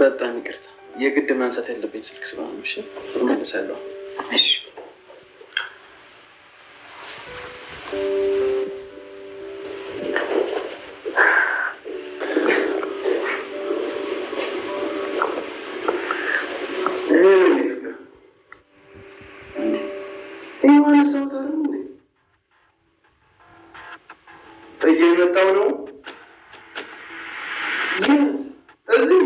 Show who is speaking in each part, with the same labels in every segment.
Speaker 1: በጣም ይቅርታ፣ የግድ ማንሳት ያለብኝ ስልክ ስለሆነ እሺ፣ እመለሳለሁ። እሺ እየመጣው ነው እዚህ።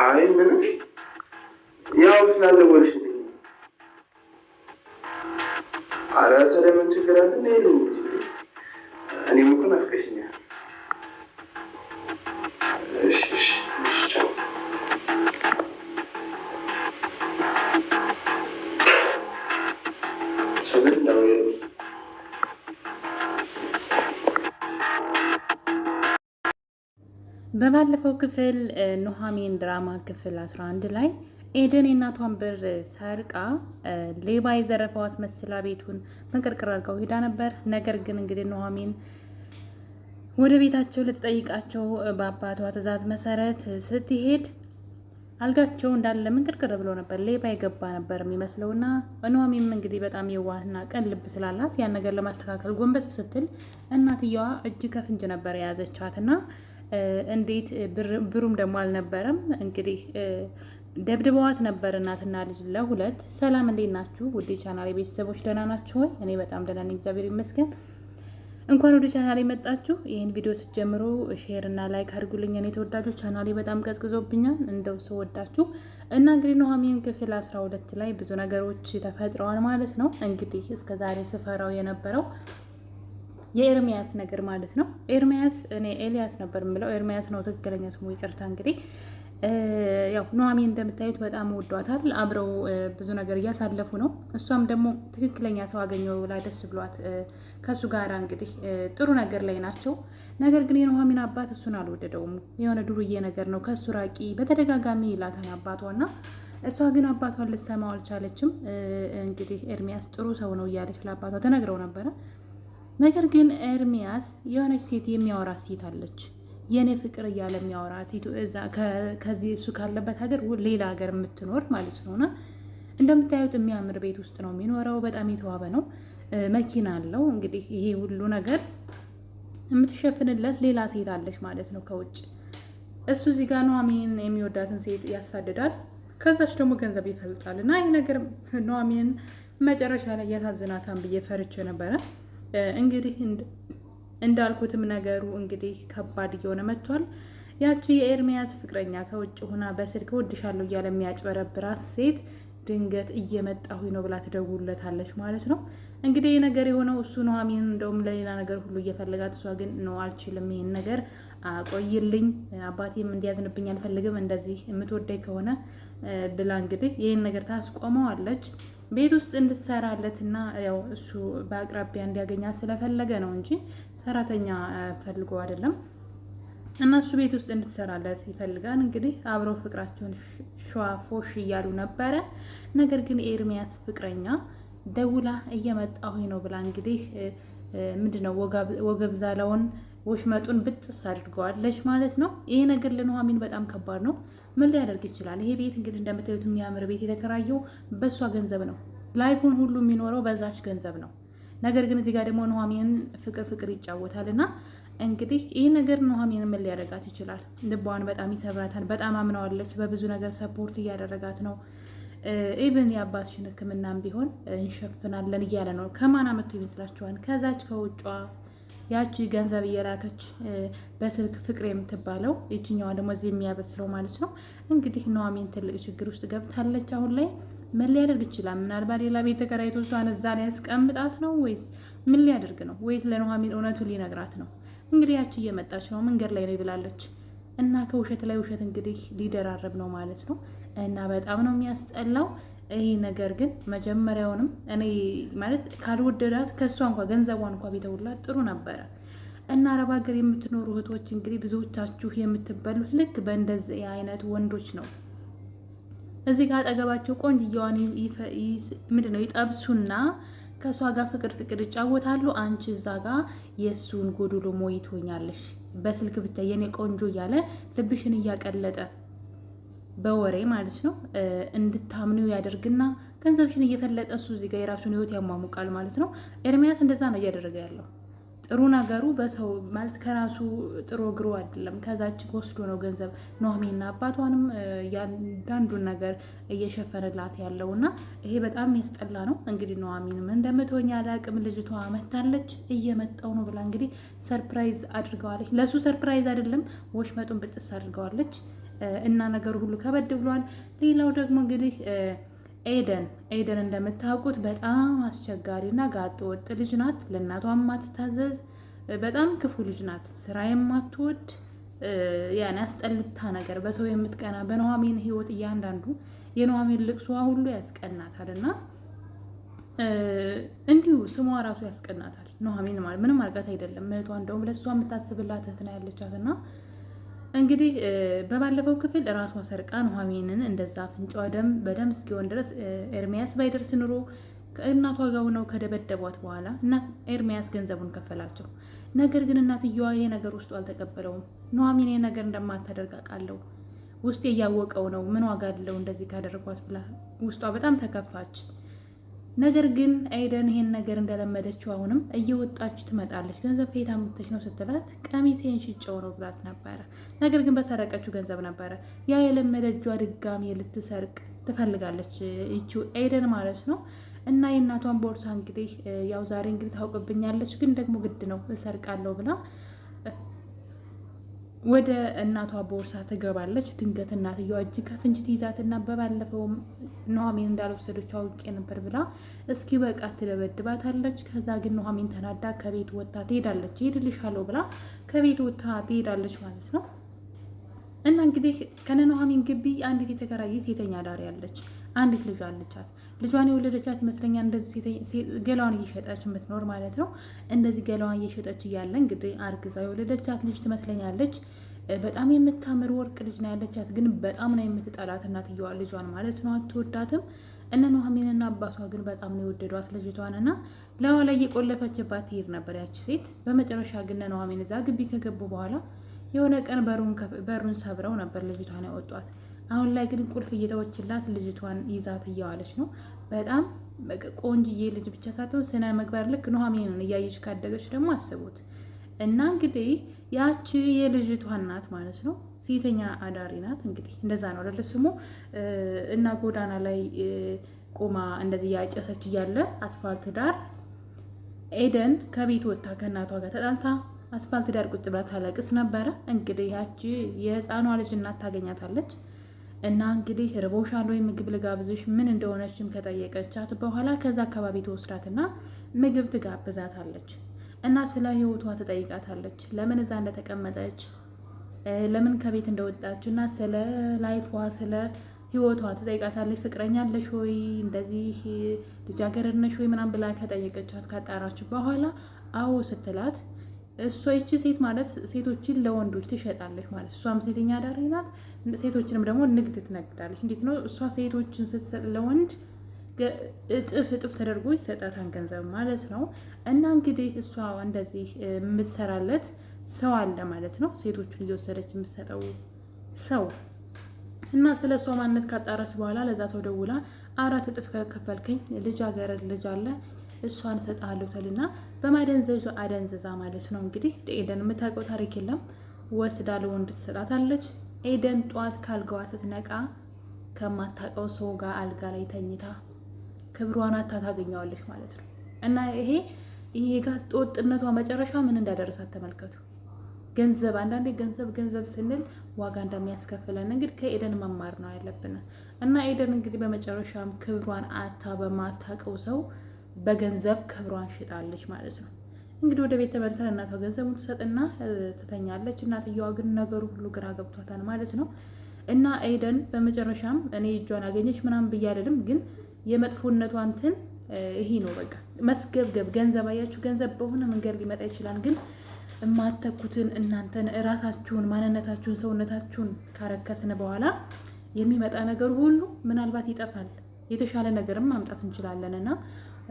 Speaker 1: አይ ምንም ያው ስላለወልሽ። ኧረ ታዲያ ምን ችግር አለ? እኔም እኮ ናፍቀሽኛል። እሺ እሺ እሺ ቻው።
Speaker 2: በባለፈው ክፍል ኑሐሚን ድራማ ክፍል 11 ላይ ኤደን የእናቷን ብር ሰርቃ ሌባ የዘረፈው አስመስላ ቤቱን መቀርቀር አድርገው ሄዳ ነበር። ነገር ግን እንግዲህ ኑሐሚን ወደ ቤታቸው ልትጠይቃቸው በአባቷ ትዕዛዝ መሰረት ስትሄድ አልጋቸው እንዳለ መንቀርቀር ብሎ ነበር። ሌባ የገባ ነበር የሚመስለውና ኑሐሚንም እንግዲህ በጣም የዋህና ቀን ልብ ስላላት ያን ነገር ለማስተካከል ጎንበስ ስትል እናትየዋ እጅ ከፍንጅ ነበር የያዘቻትና እንዴት ብሩም ደግሞ አልነበረም እንግዲህ ደብድበዋት ነበር እናትና ልጅ ለሁለት። ሰላም እንዴት ናችሁ ውድ ቻናሌ ቤተሰቦች? ደህና ናችሁ ወይ? እኔ በጣም ደህና ነኝ፣ እግዚአብሔር ይመስገን። እንኳን ወደ ቻናሌ መጣችሁ። ይህን ቪዲዮ ስትጀምሩ ሼር እና ላይክ አድርጉልኝ። እኔ ተወዳጆች ቻናሌ በጣም ቀዝቅዞብኛል፣ እንደው ሰው ወዳችሁ እና እንግዲህ ኑሐሚን ክፍል 12 ላይ ብዙ ነገሮች ተፈጥረዋል ማለት ነው። እንግዲህ እስከዛሬ ስፈራው የነበረው የኤርሚያስ ነገር ማለት ነው። ኤርሚያስ እኔ ኤልያስ ነበር የምለው፣ ኤርሚያስ ነው ትክክለኛ ስሙ፣ ይቅርታ። እንግዲህ ያው ኑሐሚን እንደምታዩት በጣም ወዷታል። አብረው ብዙ ነገር እያሳለፉ ነው። እሷም ደግሞ ትክክለኛ ሰው አገኘው ብላ ደስ ብሏት ከሱ ጋር እንግዲህ ጥሩ ነገር ላይ ናቸው። ነገር ግን የኑሐሚን አባት እሱን አልወደደውም። የሆነ ዱርዬ ነገር ነው፣ ከሱ ራቂ በተደጋጋሚ ይላታል አባቷና እሷ ግን አባቷን ልትሰማው አልቻለችም። እንግዲህ ኤርሚያስ ጥሩ ሰው ነው እያለች ለአባቷ ተነግረው ነበረ። ነገር ግን ኤርሚያስ የሆነች ሴት የሚያወራት ሴት አለች፣ የኔ ፍቅር እያለ የሚያወራት ከዚህ እሱ ካለበት ሀገር ሌላ ሀገር የምትኖር ማለት ነውና እንደምታዩት የሚያምር ቤት ውስጥ ነው የሚኖረው። በጣም የተዋበ ነው፣ መኪና አለው። እንግዲህ ይሄ ሁሉ ነገር የምትሸፍንለት ሌላ ሴት አለች ማለት ነው ከውጭ። እሱ እዚህ ጋር ኑሐሚን የሚወዳትን ሴት ያሳድዳል፣ ከዛች ደግሞ ገንዘብ ይፈልጣል። እና ይህ ነገር ኑሐሚን መጨረሻ ላይ ያሳዝናታን ብዬ ፈርቼ ነበረ። እንግዲህ እንዳልኩትም ነገሩ እንግዲህ ከባድ እየሆነ መጥቷል። ያቺ የኤርሚያስ ፍቅረኛ ከውጭ ሆና በስልክ እወድሻለሁ እያለ የሚያጭበረብራት ሴት ድንገት እየመጣሁኝ ነው ብላ ትደውልለታለች ማለት ነው። እንግዲህ ነገር የሆነው እሱ ኑሐሚን እንደውም ለሌላ ነገር ሁሉ እየፈለጋት፣ እሷ ግን ነው አልችልም፣ ይሄን ነገር አቆይልኝ፣ አባቴም እንዲያዝንብኝ አልፈልግም፣ እንደዚህ የምትወደኝ ከሆነ ብላ እንግዲህ ይህን ነገር ታስቆመዋለች። ቤት ውስጥ እንድትሰራለትና ያው እሱ በአቅራቢያ እንዲያገኛት ስለፈለገ ነው እንጂ ሰራተኛ ፈልጎ አይደለም። እና እሱ ቤት ውስጥ እንድትሰራለት ይፈልጋል። እንግዲህ አብረው ፍቅራቸውን ሸዋፎሽ እያሉ ነበረ። ነገር ግን ኤርሚያስ ፍቅረኛ ደውላ እየመጣሁኝ ነው ብላ እንግዲህ ምንድነው ወገብ ዛላውን ወሽመጡን ብጥስ አድርገዋለች ማለት ነው። ይሄ ነገር ለኑሐሚን በጣም ከባድ ነው። ምን ሊያደርግ ይችላል? ይሄ ቤት እንግዲህ እንደምታዩት የሚያምር ቤት የተከራየው በእሷ ገንዘብ ነው። ላይፉን ሁሉ የሚኖረው በዛች ገንዘብ ነው። ነገር ግን እዚህ ጋር ደግሞ ኑሐሚንን ፍቅር ይጫወታል እና እንግዲህ ይህ ነገር ኑሐሚንን ምን ሊያደርጋት ይችላል? ልቧን በጣም ይሰብራታል። በጣም አምነዋለች። በብዙ ነገር ሰፖርት እያደረጋት ነው። ኢቭን የአባትሽን ሕክምናም ቢሆን እንሸፍናለን እያለ ነው። ከማን አመጡ ይመስላችኋል? ከዛች ከውጯ ያቺ ገንዘብ እየላከች በስልክ ፍቅር የምትባለው ይችኛዋ ደግሞ እዚህ የሚያበስለው ማለት ነው። እንግዲህ ኑሐሚን ትልቅ ችግር ውስጥ ገብታለች። አሁን ላይ ምን ሊያደርግ ይችላል? ምናልባት ሌላ ቤት ተከራይቶ እሷን እዛ ላይ ያስቀምጣት ነው ወይስ ምን ሊያደርግ ነው? ወይስ ለኑሐሚን እውነቱን ሊነግራት ነው? እንግዲህ ያቺ እየመጣች ነው፣ መንገድ ላይ ነው ብላለች እና ከውሸት ላይ ውሸት እንግዲህ ሊደራረብ ነው ማለት ነው። እና በጣም ነው የሚያስጠላው። ይሄ ነገር ግን መጀመሪያውንም እኔ ማለት ካልወደዳት ከእሷ እንኳ ገንዘቧን እንኳ ቢተውላት ጥሩ ነበረ። እና አረብ ሀገር የምትኖሩ እህቶች እንግዲህ ብዙዎቻችሁ የምትበሉት ልክ በእንደዚህ አይነት ወንዶች ነው። እዚህ ጋር አጠገባቸው ቆንጅየዋን ምንድነው ይጠብሱና ከእሷ ጋር ፍቅር ይጫወታሉ። አንቺ እዛ ጋር የእሱን ጎዶሎ ሞይ ትሆኛለሽ። በስልክ ብታይ የኔ ቆንጆ እያለ ልብሽን እያቀለጠ በወሬ ማለት ነው እንድታምኒው ያደርግና ገንዘብሽን እየፈለጠ እሱ እዚህ ጋር የራሱን ህይወት ያሟሙቃል ማለት ነው። ኤርሚያስ እንደዛ ነው እያደረገ ያለው። ጥሩ ነገሩ በሰው ማለት ከራሱ ጥሩ እግሩ አይደለም፣ ከዛች ወስዶ ነው ገንዘብ ኑሐሚንና አባቷንም ያንዳንዱን ነገር እየሸፈነላት ያለው እና ይሄ በጣም ያስጠላ ነው። እንግዲህ ኑሐሚንም እንደምትሆኝ አላቅም። ልጅቷ መታለች እየመጣው ነው ብላ እንግዲህ ሰርፕራይዝ አድርገዋለች። ለሱ ሰርፕራይዝ አይደለም ወሽመጡን ብጥስ አድርገዋለች እና ነገሩ ሁሉ ከበድ ብሏል። ሌላው ደግሞ እንግዲህ ኤደን እንደምታውቁት በጣም አስቸጋሪና ጋጥ ወጥ ልጅ ናት። ለእናቷ የማትታዘዝ በጣም ክፉ ልጅ ናት። ስራ የማትወድ ያን ያስጠልታ ነገር በሰው የምትቀና በኑሐሚን ህይወት እያንዳንዱ የኑሐሚን ልቅሷ ሁሉ ያስቀናታል እና እንዲሁ ስሟ ራሱ ያስቀናታል። ኑሐሚን ማለት ምንም አርጋት አይደለም እህቷ፣ እንደውም ለእሷ የምታስብላት እህት ነው ያለቻት እና እንግዲህ በባለፈው ክፍል ራሷ ሰርቃ ኑሐሚንን እንደዛ አፍንጫዋ በደም እስኪሆን ድረስ ኤርሚያስ ባይደርስ ኑሮ ከእናቷ ጋር ሆነው ከደበደቧት በኋላ ኤርሚያስ ገንዘቡን ከፈላቸው። ነገር ግን እናትየዋ ይሄ ነገር ውስጡ አልተቀበለውም። ኑሐሚን ይሄ ነገር እንደማታደርግ አውቃለሁ፣ ውስጤ እያወቀው ነው፣ ምን ዋጋ አለው እንደዚህ ካደረጓት ብላ ውስጧ በጣም ተከፋች። ነገር ግን ኤደን ይሄን ነገር እንደለመደችው አሁንም እየወጣች ትመጣለች። ገንዘብ ከየት አምጥተሽ ነው ስትላት ቀሚሴን ሽጬው ነው ብላት ነበረ። ነገር ግን በሰረቀችው ገንዘብ ነበረ። ያ የለመደጇ ድጋሚ ልትሰርቅ ትፈልጋለች ይቺው ኤደን ማለት ነው። እና የእናቷን ቦርሳ እንግዲህ ያው ዛሬ እንግዲህ ታውቅብኛለች፣ ግን ደግሞ ግድ ነው እሰርቃለሁ ብላ ወደ እናቷ ቦርሳ ትገባለች። ድንገት እናትየዋ እጅ ከፍንጅ ትይዛትና በባለፈው ኑሐሚን እንዳልወሰደች አውቄ ነበር ብላ እስኪ በቃ ትደበድባታለች። ከዛ ግን ኑሐሚን ተናዳ ከቤት ወጥታ ትሄዳለች። ሄድልሻለሁ ብላ ከቤት ወጥታ ትሄዳለች ማለት ነው። እና እንግዲህ ከነ ኑሐሚን ግቢ አንዲት የተከራየ ሴተኛ ዳሪ ያለች አንዲት ልጅ አለቻት። ልጇን የወለደቻት ይመስለኛል። እንደዚህ ገላዋን እየሸጠች የምትኖር ማለት ነው። እንደዚህ ገላዋን እየሸጠች እያለ እንግዲህ አርግዛ የወለደቻት ልጅ ትመስለኛለች። በጣም የምታምር ወርቅ ልጅ ነው ያለቻት፣ ግን በጣም ነው የምትጠላት እናትየዋ ልጇን ማለት ነው። አትወዳትም። እነ ኑሐሚንና አባቷ ግን በጣም ነው የወደዷት ልጅቷን እና ለዋ ላይ እየቆለፈችባት ትሄድ ነበር ያቺ ሴት። በመጨረሻ ግን እነ ኑሐሚን እዛ ግቢ ከገቡ በኋላ የሆነ ቀን በሩን ሰብረው ነበር ልጅቷን ያወጧት። አሁን ላይ ግን ቁልፍ እየተወችላት ልጅቷን ይዛት እየዋለች ነው። በጣም ቆንጅዬ ልጅ ብቻ ሳትሆን ስነ ምግባር ልክ ኑሐሚንን እያየች ካደገች ደግሞ አስቡት። እና እንግዲህ ያቺ የልጅቷ እናት ማለት ነው ሴተኛ አዳሪ ናት። እንግዲህ እንደዛ ነው አይደል ስሙ። እና ጎዳና ላይ ቆማ እንደዚህ ያጨሰች እያለ አስፋልት ዳር ኤደን ከቤት ወጥታ ከእናቷ ጋር ተጣልታ አስፋልት ዳር ቁጭ ብላ ታለቅስ ነበረ። እንግዲህ ያቺ የህፃኗ ልጅ እናት ታገኛታለች እና እንግዲህ ርቦሻል ወይ ምግብ ልጋብዝሽ ምን እንደሆነችም ከጠየቀቻት በኋላ ከዛ አካባቢ ተወስዳትና ምግብ ትጋብዛታለች እና ስለ ህይወቷ ትጠይቃታለች። ለምን እዛ እንደተቀመጠች፣ ለምን ከቤት እንደወጣች እና ስለ ላይፏ ስለ ህይወቷ ትጠይቃታለች። ፍቅረኛ አለሽ ወይ፣ እንደዚህ ልጃገረድ ነሽ ወይ ምናምን ብላ ከጠየቀቻት ካጣራች በኋላ አዎ ስትላት እሷ ይቺ ሴት ማለት ሴቶችን ለወንዶች ትሸጣለች ማለት እሷም ሴተኛ አዳሪ ናት። ሴቶችንም ደግሞ ንግድ ትነግዳለች። እንዴት ነው እሷ ሴቶችን ስትሰጥ ለወንድ እጥፍ ተደርጎ ይሰጣታል ገንዘብ ማለት ነው። እና እንግዲህ እሷ እንደዚህ የምትሰራለት ሰው አለ ማለት ነው። ሴቶቹን እየወሰደች የምትሰጠው ሰው እና ስለ እሷ ማንነት ካጣራች በኋላ ለዛ ሰው ደውላ 4 እጥፍ ከከፈልከኝ ልጃገረድ ልጅ አለ እሷን እሰጥሃለሁ ትልና በማደንዘዣ አደንዝዛ ማለት ነው። እንግዲህ ኤደን የምታውቀው ታሪክ የለም። ወስዳ ለወንድ ትሰጣታለች። ኤደን ጧት ካልጋዋ ስትነቃ ከማታውቀው ሰው ጋር አልጋ ላይ ተኝታ ክብሯን አታ ታገኘዋለች ማለት ነው። እና ይሄ ጋጥ ወጥነቷ መጨረሻ ምን እንዳደረሳት ተመልከቱ። ገንዘብ አንዳንዴ ገንዘብ ስንል ዋጋ እንደሚያስከፍለን እንግዲህ ከኤደን መማር ነው ያለብን። እና ኤደን እንግዲህ በመጨረሻም ክብሯን አታ በማታውቀው ሰው በገንዘብ ክብሯን ሽጣለች ማለት ነው። እንግዲህ ወደ ቤት ተመልሳ እናቷ ገንዘቡን ትሰጥና ትተኛለች። እናትየዋ ግን ነገሩ ሁሉ ግራ ገብቷታል ማለት ነው። እና ኤደን በመጨረሻም እኔ እጇን አገኘች ምናምን ብዬ አይደለም፣ ግን የመጥፎነቷ እንትን ይሄ ነው በቃ መስገብገብ። ገንዘብ አያችሁ፣ ገንዘብ በሆነ መንገድ ሊመጣ ይችላል፣ ግን የማተኩትን እናንተን እራሳችሁን፣ ማንነታችሁን፣ ሰውነታችሁን ካረከስን በኋላ የሚመጣ ነገር ሁሉ ምናልባት ይጠፋል። የተሻለ ነገርም ማምጣት እንችላለን እና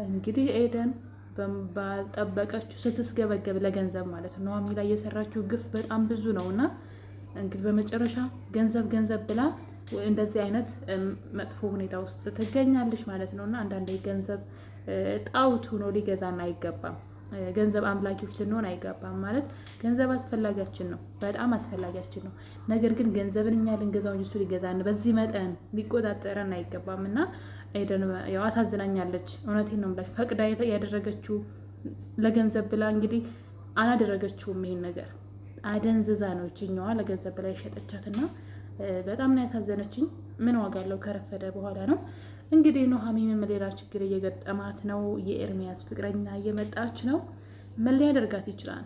Speaker 2: እንግዲህ ኤደን ባልጠበቀችው ስትስገበገብ ለገንዘብ ማለት ነው ኑሃሚን ላይ የሰራችው ግፍ በጣም ብዙ ነው እና እንግዲህ በመጨረሻ ገንዘብ ብላ እንደዚህ አይነት መጥፎ ሁኔታ ውስጥ ትገኛለች ማለት ነው እና አንዳንዴ ገንዘብ ጣውት ሆኖ ሊገዛን አይገባም። ገንዘብ አምላኪዎች ልንሆን አይገባም። ማለት ገንዘብ አስፈላጊያችን ነው፣ በጣም አስፈላጊያችን ነው። ነገር ግን ገንዘብን እኛ ልንገዛው እንጂ እሱ ሊገዛን በዚህ መጠን ሊቆጣጠረን አይገባም እና ኤደን ያው አሳዝናኛለች። እውነቴን ነው የምላችሁ። ፈቅዳ ያደረገችው ለገንዘብ ብላ እንግዲህ አላደረገችውም። ይሄን ነገር አደንዝዛ ነው ይችኛዋ ለገንዘብ ብላ የሸጠቻትና በጣም ነው ያሳዘነችኝ። ምን ዋጋ አለው? ከረፈደ በኋላ ነው እንግዲህ ኑሃሚንም ሌላ ችግር እየገጠማት ነው። የኤርሚያስ ፍቅረኛ እየመጣች ነው። ምን ሊያደርጋት ይችላል?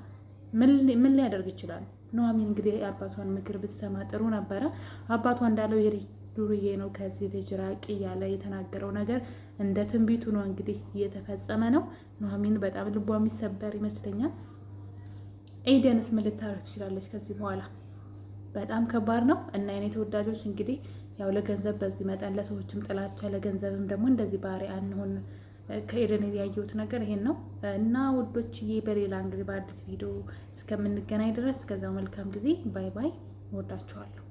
Speaker 2: ምን ሊያደርግ ይችላል? ኑሃሚን እንግዲህ የአባቷን ምክር ብትሰማ ጥሩ ነበረ። አባቷ እንዳለው ይሄ ዱርዬ ነው፣ ከዚህ ልጅ ራቂ እያለ የተናገረው ነገር እንደ ትንቢቱ ነው እንግዲህ እየተፈጸመ ነው። ኑሃሚን በጣም ልቧ የሚሰበር ይመስለኛል። ኤደንስ ምን ልታረግ ትችላለች ከዚህ በኋላ? በጣም ከባድ ነው እና የኔ ተወዳጆች እንግዲህ ያው ለገንዘብ በዚህ መጠን ለሰዎችም ጥላቻ ለገንዘብም ደግሞ እንደዚህ ባህሪ አንሆን። ከኤደን ያየሁት ነገር ይሄን ነው እና ውዶችዬ፣ በሌላ እንግዲህ በአዲስ ቪዲዮ እስከምንገናኝ ድረስ እስከዛው መልካም ጊዜ። ባይ ባይ። እወዳችኋለሁ።